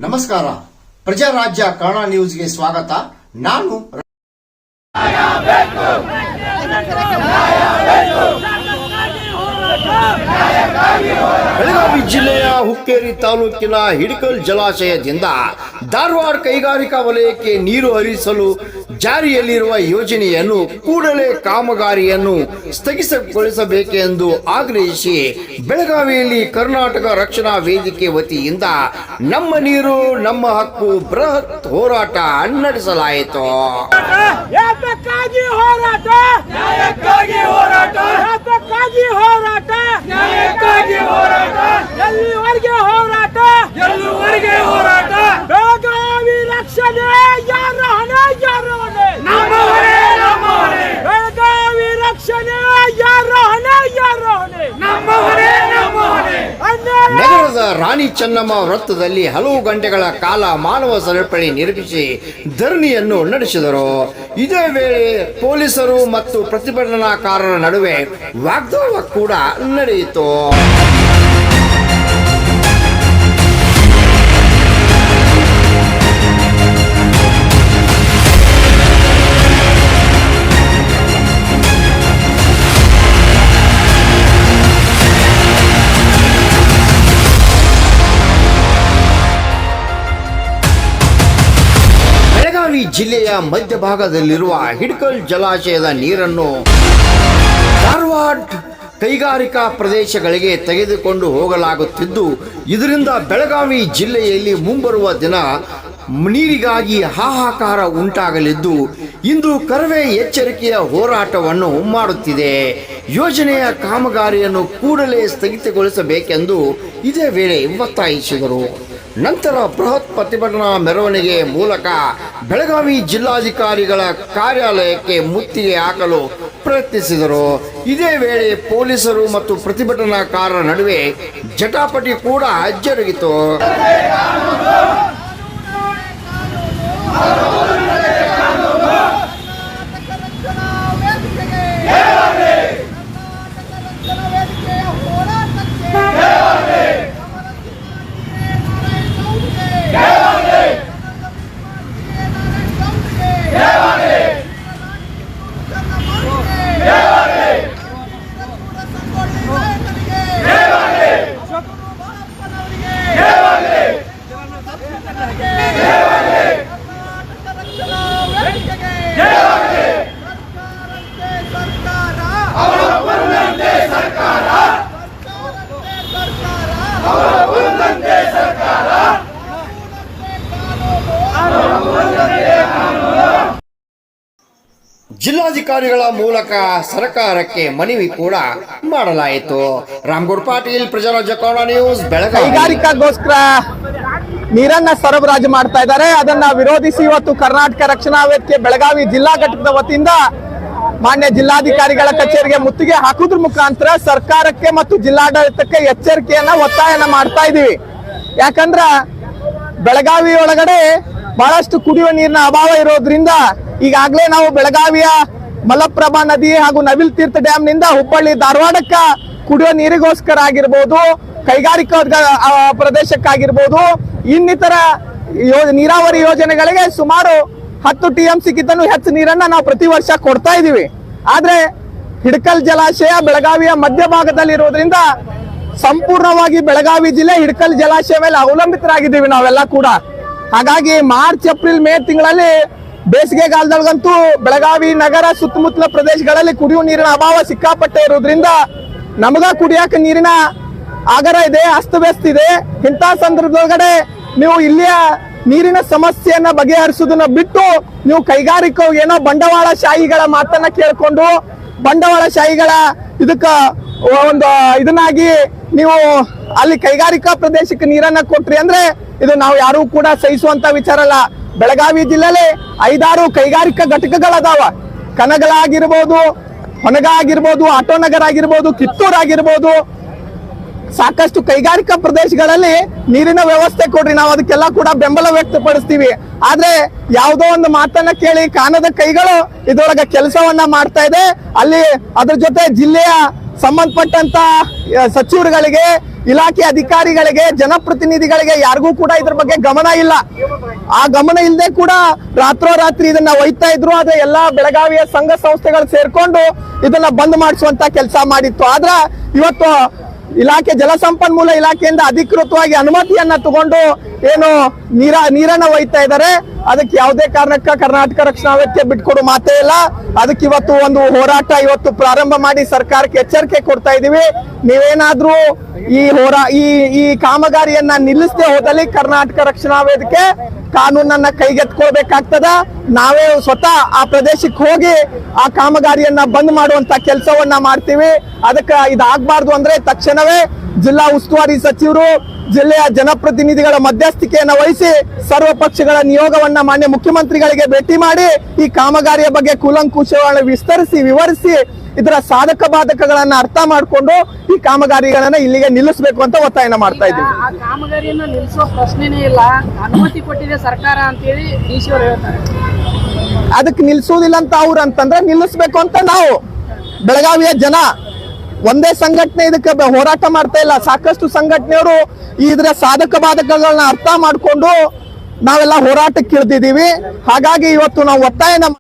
ನಮಸ್ಕಾರ, ಪ್ರಜಾರಾಜ್ಯ ಕನ್ನಡ ನ್ಯೂಸ್ಗೆ ಸ್ವಾಗತ. ನಾನು ಬೆಳಗಾವಿ ಜಿಲ್ಲೆಯ ಹುಕ್ಕೇರಿ ತಾಲೂಕಿನ ಹಿಡಕಲ್ ಜಲಾಶಯದಿಂದ ಧಾರವಾಡ ಕೈಗಾರಿಕಾ ವಲಯಕ್ಕೆ ನೀರು ಹರಿಸಲು ಜಾರಿಯಲ್ಲಿರುವ ಯೋಜನೆಯನ್ನು ಕೂಡಲೇ ಕಾಮಗಾರಿಯನ್ನು ಸ್ಥಗಿತಗೊಳಿಸಬೇಕೆಂದು ಆಗ್ರಹಿಸಿ ಬೆಳಗಾವಿಯಲ್ಲಿ ಕರ್ನಾಟಕ ರಕ್ಷಣಾ ವೇದಿಕೆ ವತಿಯಿಂದ ನಮ್ಮ ನೀರು ನಮ್ಮ ಹಕ್ಕು ಬೃಹತ್ ಹೋರಾಟ ನಡೆಸಲಾಯಿತು. ಬೆಳಗಾವಿ ರಕ್ಷಣೆ ಯಾರ ಹೊಣೆ ಯಾರು ಹೊಣೆ? ಬೆಳಗಾವಿ ರಕ್ಷಣೆ ಯಾರ ಹೊಣೆ ಯಾರು ಹೊಣೆ? ನಗರದ ರಾಣಿ ಚೆನ್ನಮ್ಮ ವೃತ್ತದಲ್ಲಿ ಹಲವು ಗಂಟೆಗಳ ಕಾಲ ಮಾನವ ಸರಪಳಿ ನಿರ್ಮಿಸಿ ಧರಣಿಯನ್ನು ನಡೆಸಿದರು. ಇದೇ ವೇಳೆ ಪೊಲೀಸರು ಮತ್ತು ಪ್ರತಿಭಟನಾಕಾರರ ನಡುವೆ ವಾಗ್ವಾದ ಕೂಡ ನಡೆಯಿತು. ಬೆಳಗಾವಿ ಜಿಲ್ಲೆಯ ಮಧ್ಯಭಾಗದಲ್ಲಿರುವ ಹಿಡಕಲ್ ಜಲಾಶಯದ ನೀರನ್ನು ಧಾರವಾಡ ಕೈಗಾರಿಕಾ ಪ್ರದೇಶಗಳಿಗೆ ತೆಗೆದುಕೊಂಡು ಹೋಗಲಾಗುತ್ತಿದ್ದು, ಇದರಿಂದ ಬೆಳಗಾವಿ ಜಿಲ್ಲೆಯಲ್ಲಿ ಮುಂಬರುವ ದಿನ ನೀರಿಗಾಗಿ ಹಾಹಾಕಾರ ಉಂಟಾಗಲಿದ್ದು, ಇಂದು ಕರವೇ ಎಚ್ಚರಿಕೆಯ ಹೋರಾಟವನ್ನು ಮಾಡುತ್ತಿದೆ. ಯೋಜನೆಯ ಕಾಮಗಾರಿಯನ್ನು ಕೂಡಲೇ ಸ್ಥಗಿತಗೊಳಿಸಬೇಕೆಂದು ಇದೇ ವೇಳೆ ಒತ್ತಾಯಿಸಿದರು. ನಂತರ ಬೃಹತ್ ಪ್ರತಿಭಟನಾ ಮೆರವಣಿಗೆ ಮೂಲಕ ಬೆಳಗಾವಿ ಜಿಲ್ಲಾಧಿಕಾರಿಗಳ ಕಾರ್ಯಾಲಯಕ್ಕೆ ಮುತ್ತಿಗೆ ಹಾಕಲು ಪ್ರಯತ್ನಿಸಿದರು. ಇದೇ ವೇಳೆ ಪೊಲೀಸರು ಮತ್ತು ಪ್ರತಿಭಟನಾಕಾರರ ನಡುವೆ ಜಟಾಪಟಿ ಕೂಡ ಜರುಗಿತು. ಜಿಲ್ಲಾಧಿಕಾರಿಗಳ ಮೂಲಕ ಸರ್ಕಾರಕ್ಕೆ ಮನವಿ ಕೂಡ ಮಾಡಲಾಯಿತು. ರಾಮಗೌಡ ಪಾಟೀಲ್, ಪ್ರಜಾರಾಜ್ಯ ಕನ್ನಡ ನ್ಯೂಸ್, ಬೆಳಗಾವಿ. ಕೈಗಾರಿಕಾಗೋಸ್ಕರ ನೀರನ್ನ ಸರಬರಾಜು ಮಾಡ್ತಾ ಇದ್ದಾರೆ. ಅದನ್ನ ವಿರೋಧಿಸಿ ಇವತ್ತು ಕರ್ನಾಟಕ ರಕ್ಷಣಾ ವೇದಿಕೆ ಬೆಳಗಾವಿ ಜಿಲ್ಲಾ ಘಟಕದ ವತಿಯಿಂದ ಮಾನ್ಯ ಜಿಲ್ಲಾಧಿಕಾರಿಗಳ ಕಚೇರಿಗೆ ಮುತ್ತಿಗೆ ಹಾಕುದ್ರ ಮುಖಾಂತರ ಸರ್ಕಾರಕ್ಕೆ ಮತ್ತು ಜಿಲ್ಲಾಡಳಿತಕ್ಕೆ ಎಚ್ಚರಿಕೆಯನ್ನ ಒತ್ತಾಯನ ಮಾಡ್ತಾ ಇದೀವಿ. ಯಾಕಂದ್ರ ಬೆಳಗಾವಿ ಒಳಗಡೆ ಬಹಳಷ್ಟು ಕುಡಿಯುವ ನೀರಿನ ಅಭಾವ ಇರೋದ್ರಿಂದ ಈಗಾಗಲೇ ನಾವು ಬೆಳಗಾವಿಯ ಮಲಪ್ರಭಾ ನದಿ ಹಾಗೂ ನವಿಲ್ ತೀರ್ಥ ಡ್ಯಾಮ್ ನಿಂದ ಹುಬ್ಬಳ್ಳಿ ಧಾರವಾಡಕ್ಕ ಕುಡಿಯುವ ನೀರಿಗೋಸ್ಕರ ಆಗಿರ್ಬೋದು, ಕೈಗಾರಿಕಾ ಪ್ರದೇಶಕ್ಕಾಗಿರ್ಬೋದು, ಇನ್ನಿತರ ನೀರಾವರಿ ಯೋಜನೆಗಳಿಗೆ ಸುಮಾರು 10 TMC ಗಿಂತನೂ ಹೆಚ್ಚು ನೀರನ್ನ ನಾವು ಪ್ರತಿ ವರ್ಷ ಕೊಡ್ತಾ ಇದೀವಿ. ಆದ್ರೆ ಹಿಡಕಲ್ ಜಲಾಶಯ ಬೆಳಗಾವಿಯ ಮಧ್ಯಭಾಗದಲ್ಲಿರೋದ್ರಿಂದ ಸಂಪೂರ್ಣವಾಗಿ ಬೆಳಗಾವಿ ಜಿಲ್ಲೆ ಹಿಡಕಲ್ ಜಲಾಶಯ ಮೇಲೆ ಅವಲಂಬಿತರಾಗಿದ್ದೀವಿ ನಾವೆಲ್ಲ ಕೂಡ. ಹಾಗಾಗಿ ಮಾರ್ಚ್, ಏಪ್ರಿಲ್, ಮೇ ತಿಂಗಳಲ್ಲಿ ಬೇಸಿಗೆಗಾಲದೊಳಗಂತೂ ಬೆಳಗಾವಿ ನಗರ ಸುತ್ತಮುತ್ತಲ ಪ್ರದೇಶಗಳಲ್ಲಿ ಕುಡಿಯುವ ನೀರಿನ ಅಭಾವ ಸಿಕ್ಕಾಪಟ್ಟೆ ಇರೋದ್ರಿಂದ ನಮಗ ಕುಡಿಯಕ ನೀರಿನ ಆಗರ ಇದೆ, ಅಸ್ತವ್ಯಸ್ತ ಇದೆ. ಇಂಥ ಸಂದರ್ಭದೊಳಗಡೆ ನೀವು ಇಲ್ಲಿಯ ನೀರಿನ ಸಮಸ್ಯೆಯನ್ನ ಬಗೆಹರಿಸುವುದನ್ನ ಬಿಟ್ಟು ನೀವು ಕೈಗಾರಿಕಾ ಏನೋ ಬಂಡವಾಳ ಶಾಹಿಗಳ ಮಾತನ್ನ ಕೇಳ್ಕೊಂಡು ಬಂಡವಾಳ ಶಾಹಿಗಳ ಇದಕ್ಕ ಒಂದು ಇದನ್ನಾಗಿ ನೀವು ಅಲ್ಲಿ ಕೈಗಾರಿಕಾ ಪ್ರದೇಶಕ್ಕೆ ನೀರನ್ನ ಕೊಟ್ರಿ ಅಂದ್ರೆ ಇದು ನಾವು ಯಾರು ಕೂಡ ಸಹಿಸುವಂತ ವಿಚಾರ ಅಲ್ಲ. ಬೆಳಗಾವಿ ಜಿಲ್ಲೆಯಲ್ಲಿ 5-6 ಕೈಗಾರಿಕಾ ಘಟಕಗಳದಾವ. ಕನಗಲ ಆಗಿರ್ಬೋದು, ಹೊನಗ ಆಗಿರ್ಬೋದು, ಆಟೋ ನಗರ ಆಗಿರ್ಬೋದು, ಕಿತ್ತೂರ್ ಆಗಿರ್ಬೋದು, ಸಾಕಷ್ಟು ಕೈಗಾರಿಕಾ ಪ್ರದೇಶಗಳಲ್ಲಿ ನೀರಿನ ವ್ಯವಸ್ಥೆ ಕೊಡ್ರಿ, ನಾವು ಅದಕ್ಕೆಲ್ಲ ಕೂಡ ಬೆಂಬಲ ವ್ಯಕ್ತಪಡಿಸ್ತೀವಿ. ಆದ್ರೆ ಯಾವುದೋ ಒಂದು ಮಾತನ್ನ ಕೇಳಿ ಕಾಣದ ಕೈಗಳು ಇದ್ರೊಳಗ ಕೆಲಸವನ್ನ ಮಾಡ್ತಾ ಇದೆ. ಅಲ್ಲಿ ಅದ್ರ ಜೊತೆ ಜಿಲ್ಲೆಯ ಸಂಬಂಧಪಟ್ಟಂತ ಸಚಿವರುಗಳಿಗೆ, ಇಲಾಖೆ ಅಧಿಕಾರಿಗಳಿಗೆ, ಜನಪ್ರತಿನಿಧಿಗಳಿಗೆ ಯಾರಿಗೂ ಕೂಡ ಇದ್ರ ಬಗ್ಗೆ ಗಮನ ಇಲ್ಲ. ಆ ಗಮನ ಇಲ್ಲದೆ ಕೂಡ ರಾತ್ರೋರಾತ್ರಿ ಇದನ್ನ ಒಯ್ತಾ ಇದ್ರು. ಆದ್ರೆ ಎಲ್ಲಾ ಬೆಳಗಾವಿಯ ಸಂಘ ಸಂಸ್ಥೆಗಳು ಸೇರ್ಕೊಂಡು ಇದನ್ನ ಬಂದ್ ಮಾಡಿಸುವಂತ ಕೆಲಸ ಮಾಡಿತ್ತು. ಆದ್ರ ಇವತ್ತು ಇಲಾಖೆ ಜಲಸಂಪನ್ಮೂಲ ಇಲಾಖೆಯಿಂದ ಅಧಿಕೃತವಾಗಿ ಅನುಮತಿಯನ್ನ ತಗೊಂಡು ಏನು ನೀರನ್ನ ಒಯ್ತಾ ಇದ್ದಾರೆ. ಅದಕ್ಕೆ ಯಾವುದೇ ಕಾರಣಕ್ಕ ಕರ್ನಾಟಕ ರಕ್ಷಣಾ ವೇದಿಕೆ ಬಿಟ್ಕೊಡು ಮಾತೇ ಇಲ್ಲ. ಅದಕ್ಕೆ ಇವತ್ತು ಒಂದು ಹೋರಾಟ ಇವತ್ತು ಪ್ರಾರಂಭ ಮಾಡಿ ಸರ್ಕಾರಕ್ಕೆ ಎಚ್ಚರಿಕೆ ಕೊಡ್ತಾ ಇದೀವಿ. ನೀವೇನಾದ್ರೂ ಈ ಕಾಮಗಾರಿಯನ್ನ ನಿಲ್ಲಿಸದೆ ಹೋದಲ್ಲಿ ಕರ್ನಾಟಕ ರಕ್ಷಣಾ ವೇದಿಕೆ ಕಾನೂನನ್ನ ಕೈಗೆತ್ಕೊಳ್ಬೇಕಾಗ್ತದ. ನಾವೇ ಸ್ವತಃ ಆ ಪ್ರದೇಶಕ್ಕೆ ಹೋಗಿ ಆ ಕಾಮಗಾರಿಯನ್ನ ಬಂದ್ ಮಾಡುವಂತ ಕೆಲಸವನ್ನ ಮಾಡ್ತೀವಿ. ಅದಕ್ಕೆ ಇದಾಗಬಾರ್ದು ಅಂದ್ರೆ ತಕ್ಷಣವೇ ಜಿಲ್ಲಾ ಉಸ್ತುವಾರಿ ಸಚಿವರು, ಜಿಲ್ಲೆಯ ಜನಪ್ರತಿನಿಧಿಗಳ ಮಧ್ಯಸ್ಥಿಕೆಯನ್ನು ವಹಿಸಿ ಸರ್ವ ಪಕ್ಷಗಳ ನಿಯೋಗವನ್ನ ಮಾನ್ಯ ಮುಖ್ಯಮಂತ್ರಿಗಳಿಗೆ ಭೇಟಿ ಮಾಡಿ ಈ ಕಾಮಗಾರಿಯ ಬಗ್ಗೆ ಕೂಲಂಕುಷವಾಗಿ ವಿವರಿಸಿ ಇದರ ಸಾಧಕ ಬಾಧಕಗಳನ್ನ ಅರ್ಥ ಮಾಡಿಕೊಂಡು ಈ ಕಾಮಗಾರಿಗಳನ್ನ ಇಲ್ಲಿಗೆ ನಿಲ್ಲಿಸಬೇಕು ಅಂತ ಒತ್ತಾಯನ ಮಾಡ್ತಾ ಇದ್ದೀವಿ. ಆ ಕಾಮಗಾರಿಯನ್ನ ನಿಲ್ಲಿಸೋ ಪ್ರಶ್ನೆನೇ ಇಲ್ಲ, ಅನುಮತಿ ಕೊಟ್ಟಿದೆ ಸರ್ಕಾರ ಅಂತೇಳಿ ಡಿಸಿ ಅವರು ಹೇಳ್ತಾರೆ. ಅದಕ್ಕೆ ನಿಲ್ಸೋದಿಲ್ಲ ಅಂತ ಅವ್ರು ಅಂತಂದ್ರೆ ನಿಲ್ಲಿಸ್ಬೇಕು ಅಂತ ನಾವು ಬೆಳಗಾವಿಯ ಜನ ಒಂದೇ ಸಂಘಟನೆ ಇದಕ್ಕೆ ಹೋರಾಟ ಮಾಡ್ತಾ ಇಲ್ಲ. ಸಾಕಷ್ಟು ಸಂಘಟನೆಯವರು ಇದರ ಸಾಧಕ ಬಾಧಕಗಳನ್ನ ಅರ್ಥ ಮಾಡ್ಕೊಂಡು ನಾವೆಲ್ಲ ಹೋರಾಟಕ್ಕೆ ಇಳಿದಿದ್ದೀವಿ. ಹಾಗಾಗಿ ಇವತ್ತು ನಾವು ಒತ್ತಾಯನ